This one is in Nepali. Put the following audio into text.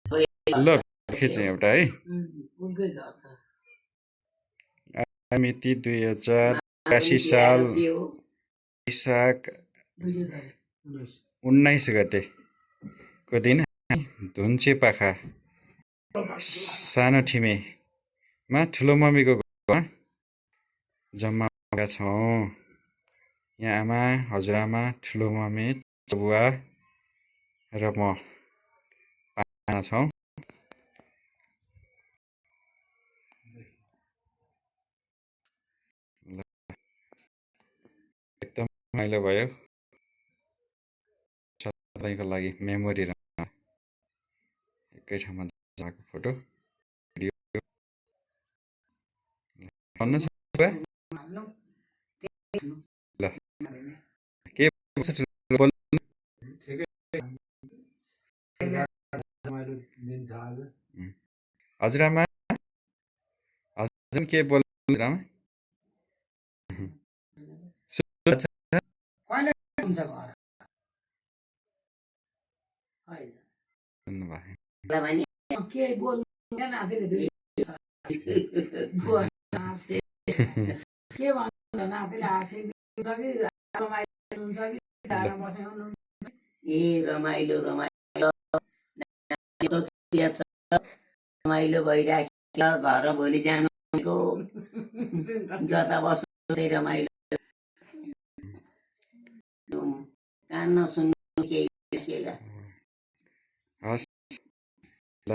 ल खिचेँ एउटा है। मिति 2082 साल वैशाख 19 गतेको दिन धुन्चेपाखा सानो ठिमेमा ठुलो मम्मीको घरमा जम्मा भएका छौँ। यहाँ आमा, हजुरआमा, ठुलो मम्मी, बुवा र म पाँचजना छौँ। एकदम रमाइलो भयो। सधैँको लागि मेमोरी एकै ठाउँमा जाएको फोटो भिडियो भन्नु छ ल के बोल्नु हजुरआमा हजुर के बोल्नु आमा रमाइलो भइरहेको घर भोलि जानुको जता बस्दै रमाइलो कान नसुन्नु केही हस् ल